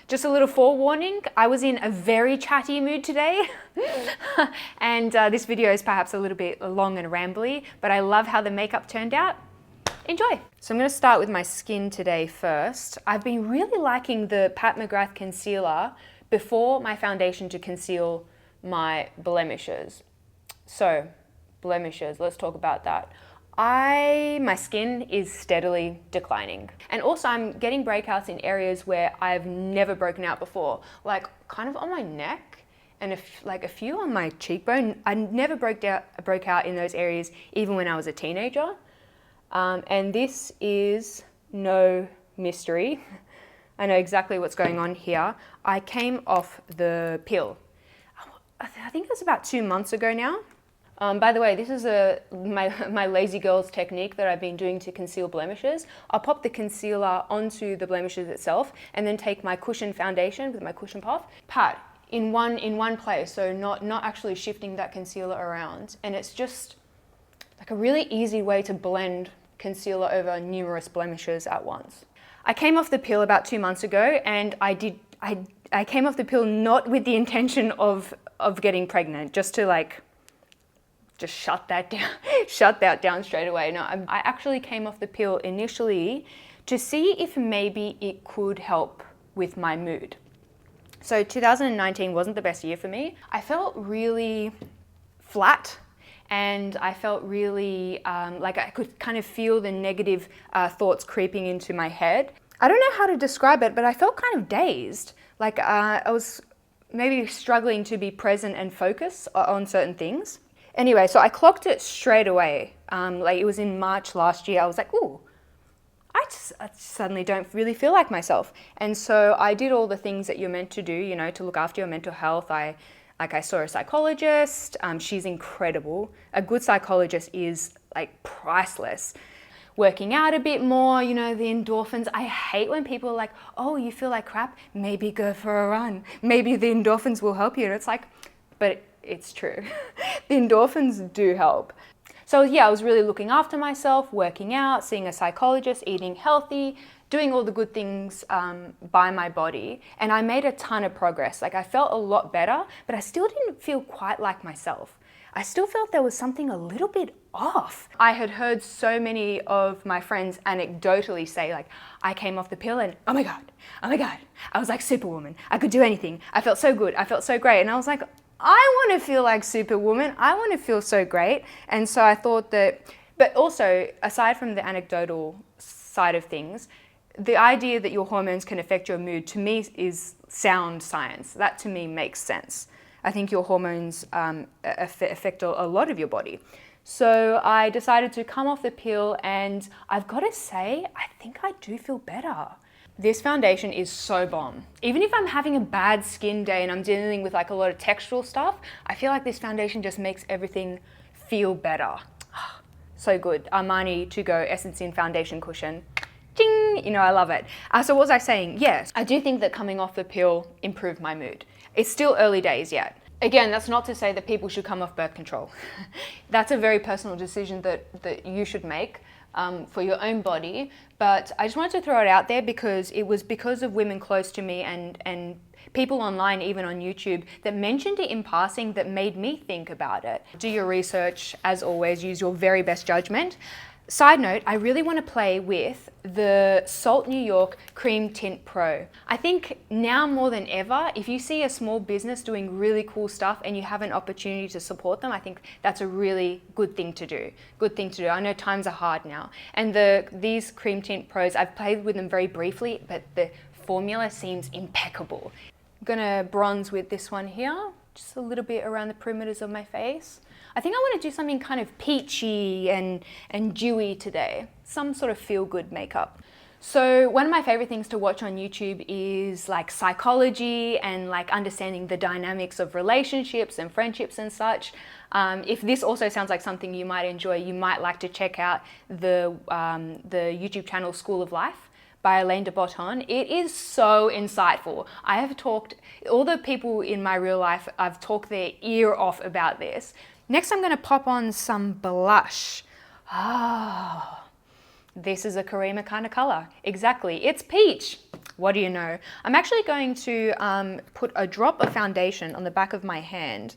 Just a little forewarning, I was in a very chatty mood today and this video is perhaps a little bit long and rambly, but I love how the makeup turned out. Enjoy! So I'm going to start with my skin today first. I've been really liking the Pat McGrath concealer before my foundation to conceal my blemishes. So, blemishes, let's talk about that. My skin is steadily declining. And also I'm getting breakouts in areas where I've never broken out before. Like kind of on my neck and a few on my cheekbone. I never broke out in those areas even when I was a teenager. And this is no mystery. I know exactly what's going on here. I came off the pill. I think it was about 2 months ago now. By the way, this is my lazy girl's technique that I've been doing to conceal blemishes. I'll pop the concealer onto the blemishes itself and then take my cushion foundation with my cushion puff, pat in one place, so not actually shifting that concealer around. And it's just like a really easy way to blend concealer over numerous blemishes at once. I came off the pill about 2 months ago, and I came off the pill not with the intention of getting pregnant, just to just shut that down straight away. No, I actually came off the pill initially to see if maybe it could help with my mood. So 2019 wasn't the best year for me. I felt really flat and I felt really like I could kind of feel the negative thoughts creeping into my head. I don't know how to describe it, but I felt kind of dazed. Like I was maybe struggling to be present and focus on certain things. Anyway, so I clocked it straight away. Like it was in March last year. I was like, ooh, I suddenly don't really feel like myself. And so I did all the things that you're meant to do, you know, to look after your mental health. I saw a psychologist. She's incredible. A good psychologist is like priceless. Working out a bit more, you know, the endorphins. I hate when people are like, oh, you feel like crap? Maybe go for a run. Maybe the endorphins will help you. And it's like, but it's true. The endorphins do help. So yeah, I was really looking after myself, working out, seeing a psychologist, eating healthy, doing all the good things by my body. And I made a ton of progress. Like I felt a lot better, but I still didn't feel quite like myself. I still felt there was something a little bit off. I had heard so many of my friends anecdotally say like, I came off the pill and oh my God, I was like Superwoman. I could do anything. I felt so good. I felt so great. And I was like, I want to feel like Superwoman. I want to feel so great. And so I thought that, but also aside from the anecdotal side of things, the idea that your hormones can affect your mood to me is sound science. That to me makes sense. I think your hormones affect a lot of your body. So I decided to come off the pill and I've got to say, I think I do feel better. This foundation is so bomb. Even if I'm having a bad skin day and I'm dealing with like a lot of textural stuff, I feel like this foundation just makes everything feel better. So good. Armani To Go Essence In Foundation Cushion. Ding! You know, I love it. So what was I saying? Yes, I do think that coming off the pill improved my mood. It's still early days yet. Again, that's not to say that people should come off birth control. That's a very personal decision that you should make. For your own body, but I just wanted to throw it out there because it was because of women close to me and people online, even on YouTube, that mentioned it in passing that made me think about it. Do your research, as always, use your very best judgment. Side note, I really want to play with the Salt New York Cream Tint Pro. I think now more than ever, if you see a small business doing really cool stuff and you have an opportunity to support them, I think that's a really good thing to do. I know times are hard now. And these Cream Tint Pros, I've played with them very briefly, but the formula seems impeccable. I'm gonna bronze with this one here, just a little bit around the perimeters of my face. I think I want to do something kind of peachy and dewy today. Some sort of feel-good makeup. So one of my favorite things to watch on YouTube is like psychology and like understanding the dynamics of relationships and friendships and such. If this also sounds like something you might enjoy, you might like to check out the YouTube channel School of Life by Elaine de Botton. It is so insightful. I have talked, all the people in my real life, I've talked their ear off about this. Next, I'm going to pop on some blush. this is a Karima kind of color. Exactly, it's peach. What do you know? I'm actually going to put a drop of foundation on the back of my hand.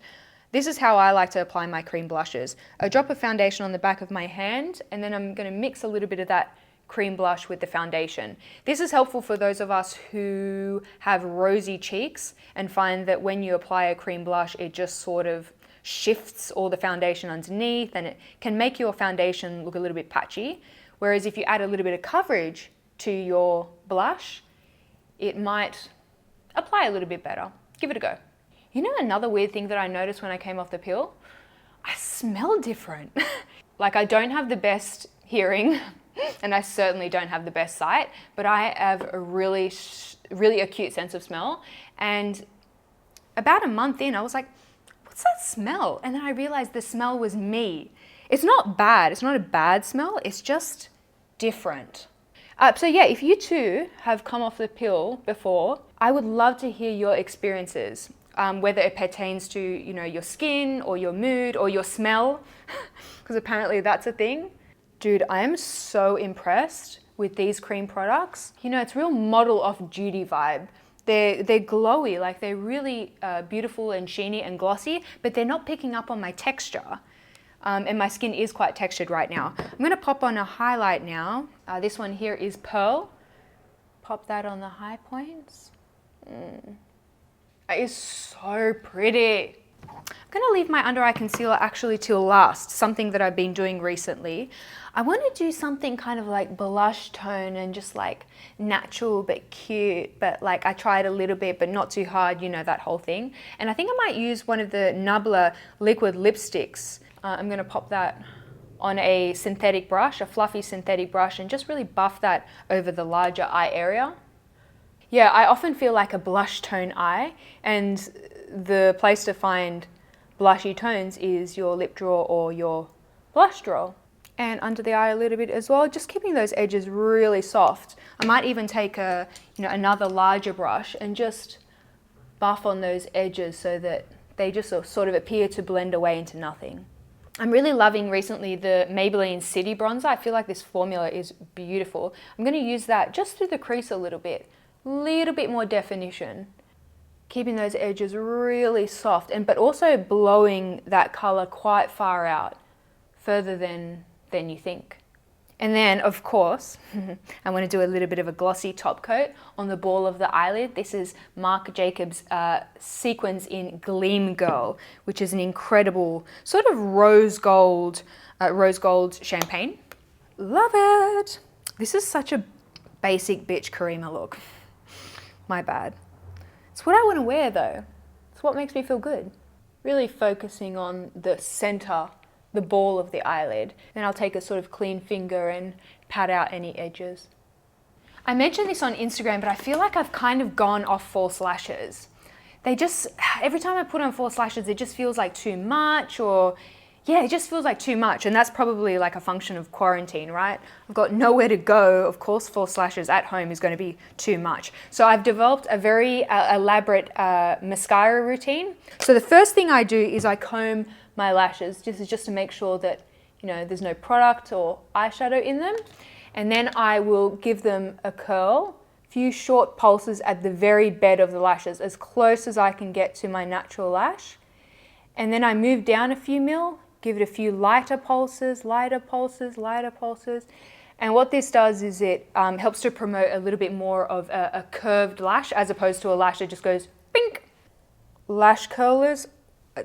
This is how I like to apply my cream blushes. A drop of foundation on the back of my hand, and then I'm gonna mix a little bit of that cream blush with the foundation. This is helpful for those of us who have rosy cheeks and find that when you apply a cream blush, it just sort of shifts all the foundation underneath, and it can make your foundation look a little bit patchy. Whereas if you add a little bit of coverage to your blush, it might apply a little bit better. Give it a go. You know, another weird thing that I noticed when I came off the pill, I smell different. Like, I don't have the best hearing and I certainly don't have the best sight, but I have a really acute sense of smell. And about a month in, I was like, what's that smell? And then I realized the smell was me. It's not bad. It's not a bad smell. It's just different. So yeah, if you too have come off the pill before, I would love to hear your experiences. Whether it pertains to, you know, your skin or your mood or your smell, because apparently that's a thing. Dude, I am so impressed with these cream products. You know, it's real model of duty vibe. They're glowy, like they're really beautiful and sheeny and glossy, but they're not picking up on my texture. And my skin is quite textured right now. I'm gonna pop on a highlight now. This one here is Pearl. Pop that on the high points. It is so pretty. I'm gonna leave my under eye concealer actually till last, something that I've been doing recently. I want to do something kind of like blush tone and just like natural but cute, but like I tried a little bit but not too hard, you know, that whole thing. And I think I might use one of the Nabla liquid lipsticks. I'm gonna pop that on a synthetic brush, a fluffy synthetic brush, and just really buff that over the larger eye area. Yeah, I often feel like a blush tone eye, and the place to find blushy tones is your lip drawer or your blush drawer. And under the eye a little bit as well, just keeping those edges really soft. I might even take another larger brush and just buff on those edges so that they just sort of appear to blend away into nothing. I'm really loving recently the Maybelline City Bronzer. I feel like this formula is beautiful. I'm going to use that just through the crease a little bit more definition, keeping those edges really soft, but also blowing that color quite far out, further than you think. And then, of course, I want to do a little bit of a glossy top coat on the ball of the eyelid. This is Marc Jacobs SeeQuins in Gleam Girl, which is an incredible sort of rose gold champagne. Love it. This is such a basic bitch Karima look. My bad. It's what I want to wear though. It's what makes me feel good. Really focusing on the center, the ball of the eyelid. Then I'll take a sort of clean finger and pat out any edges. I mentioned this on Instagram, but I feel like I've kind of gone off false lashes. They just, every time I put on false lashes, it just feels like too much, or yeah, it just feels like too much. And that's probably like a function of quarantine, right? I've got nowhere to go. Of course, false lashes at home is going to be too much. So I've developed a very elaborate mascara routine. So the first thing I do is I comb my lashes, just to make sure that, you know, there's no product or eyeshadow in them. And then I will give them a curl, few short pulses at the very bed of the lashes, as close as I can get to my natural lash. And then I move down a few mil, give it a few lighter pulses. And what this does is it helps to promote a little bit more of a curved lash, as opposed to a lash that just goes pink. Lash curlers,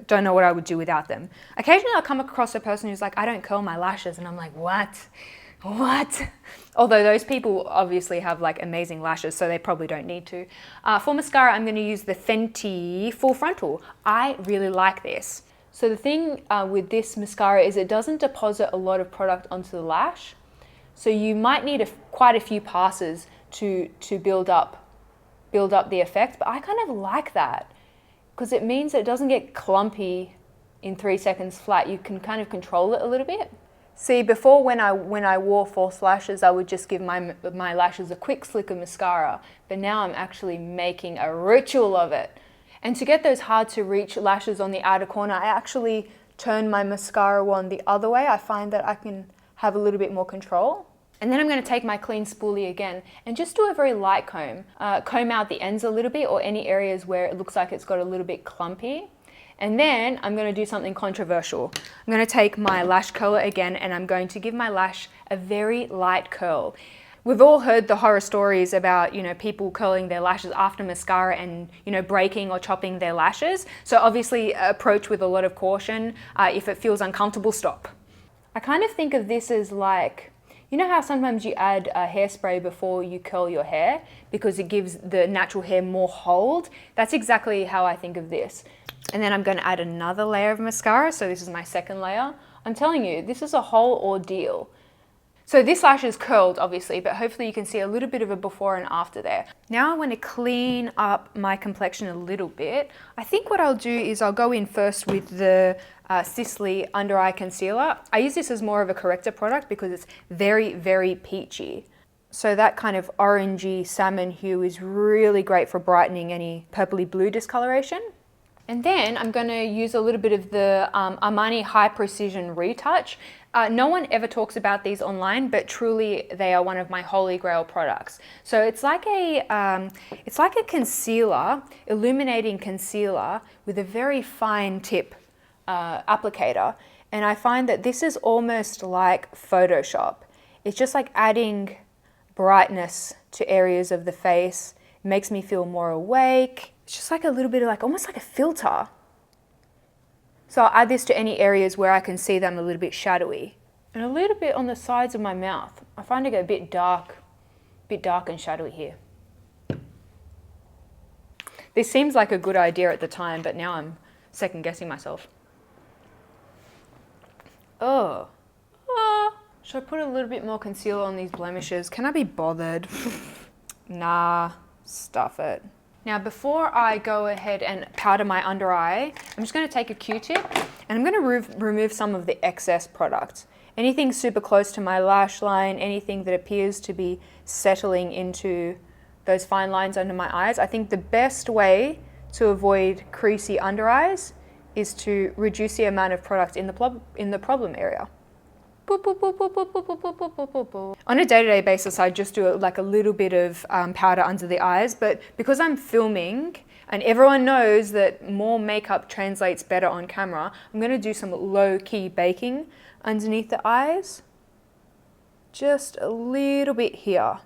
don't know what I would do without them. Occasionally I'll come across a person who's like, I don't curl my lashes, and I'm like, what? Although those people obviously have like amazing lashes, so they probably don't need to. For mascara, I'm going to use the Fenty Full Frontal. I really like this. So the thing with this mascara is it doesn't deposit a lot of product onto the lash. So you might need quite a few passes to build up the effect, but I kind of like that because it means it doesn't get clumpy in 3 seconds flat. You can kind of control it a little bit. See, before when I wore false lashes, I would just give my lashes a quick slick of mascara, but now I'm actually making a ritual of it. And to get those hard to reach lashes on the outer corner, I actually turn my mascara wand the other way. I find that I can have a little bit more control. And then I'm going to take my clean spoolie again and just do a very light comb. Comb out the ends a little bit, or any areas where it looks like it's got a little bit clumpy. And then I'm going to do something controversial. I'm going to take my lash curler again, and I'm going to give my lash a very light curl. We've all heard the horror stories about, you know, people curling their lashes after mascara and, you know, breaking or chopping their lashes. So obviously approach with a lot of caution. If it feels uncomfortable, stop. I kind of think of this as like, you know how sometimes you add a hairspray before you curl your hair because it gives the natural hair more hold? That's exactly how I think of this. And then I'm going to add another layer of mascara. So this is my second layer. I'm telling you, this is a whole ordeal. So this lash is curled, obviously, but hopefully you can see a little bit of a before and after there. Now I want to clean up my complexion a little bit. I think what I'll do is I'll go in first with the Sisley Under Eye Concealer. I use this as more of a corrector product because it's very, very peachy. So that kind of orangey salmon hue is really great for brightening any purpley blue discoloration. And then I'm going to use a little bit of the Armani High Precision Retouch. No one ever talks about these online, but truly they are one of my holy grail products. So it's like a concealer, illuminating concealer with a very fine tip applicator. And I find that this is almost like Photoshop. It's just like adding brightness to areas of the face. It makes me feel more awake. It's just like a little bit of like, almost like a filter. So I'll add this to any areas where I can see them a little bit shadowy. And a little bit on the sides of my mouth. I find it a bit dark and shadowy here. This seems like a good idea at the time, but now I'm second guessing myself. Oh. Should I put a little bit more concealer on these blemishes? Can I be bothered? Nah, stuff it. Now before I go ahead and powder my under eye, I'm just going to take a Q-tip and I'm going to remove some of the excess product. Anything super close to my lash line, anything that appears to be settling into those fine lines under my eyes. I think the best way to avoid creasy under eyes is to reduce the amount of product in the problem area. Boop, boop, boop, boop, boop, boop, boop, boop, boop, boop, boop. On a day-to-day basis, I just do like a little bit of powder under the eyes, but because I'm filming and everyone knows that more makeup translates better on camera, I'm going to do some low-key baking underneath the eyes. Just a little bit here.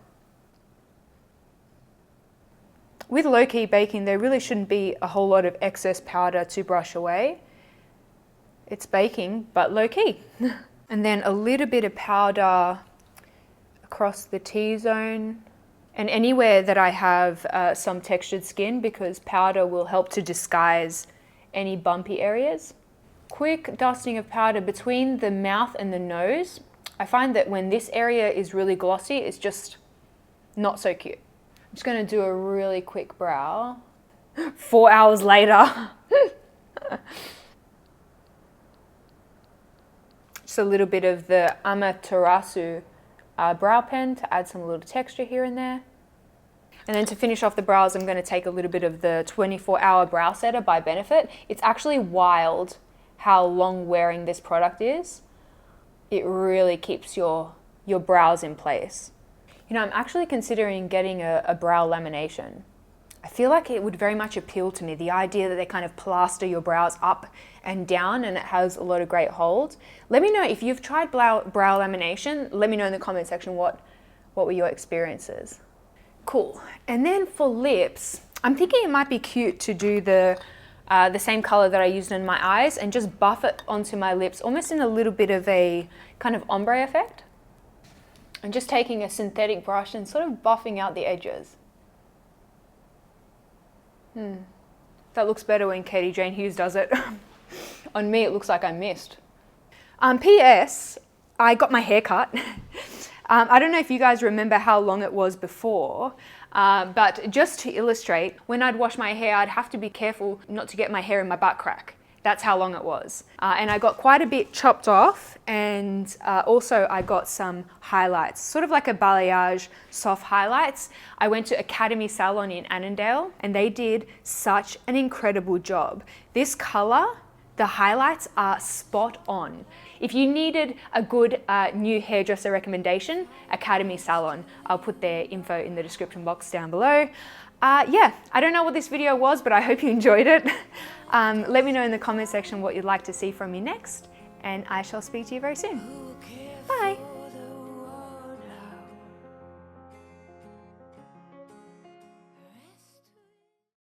With low-key baking, there really shouldn't be a whole lot of excess powder to brush away. It's baking, but low-key. And then a little bit of powder across the T-zone and anywhere that I have some textured skin, because powder will help to disguise any bumpy areas. Quick dusting of powder between the mouth and the nose. I find that when this area is really glossy, it's just not so cute. I'm just going to do a really quick brow. 4 hours later. Just a little bit of the Amaterasu brow pen to add some little texture here and there. And then to finish off the brows, I'm going to take a little bit of the 24-hour brow setter by Benefit. It's actually wild how long wearing this product is. It really keeps your brows in place. You know, I'm actually considering getting a brow lamination. I feel like it would very much appeal to me, the idea that they kind of plaster your brows up and down and it has a lot of great hold. Let me know if you've tried brow lamination. Let me know in the comment section what were your experiences. Cool. And then for lips, I'm thinking it might be cute to do the same color that I used in my eyes and just buff it onto my lips, almost in a little bit of a kind of ombre effect. And just taking a synthetic brush and sort of buffing out the edges. That looks better when Katie Jane Hughes does it. On me, it looks like I missed. P.S. I got my hair cut. I don't know if you guys remember how long it was before, but just to illustrate, when I'd wash my hair, I'd have to be careful not to get my hair in my butt crack. That's how long it was. And I got quite a bit chopped off, and also I got some highlights, sort of like a balayage soft highlights. I went to Academie Salon in Annandale, and they did such an incredible job. This color The highlights are spot on. If you needed a good new hairdresser recommendation, Academie Salon. I'll put their info in the description box down below. Yeah, I don't know what this video was, but I hope you enjoyed it. Let me know in the comment section what you'd like to see from me next, and I shall speak to you very soon. Bye.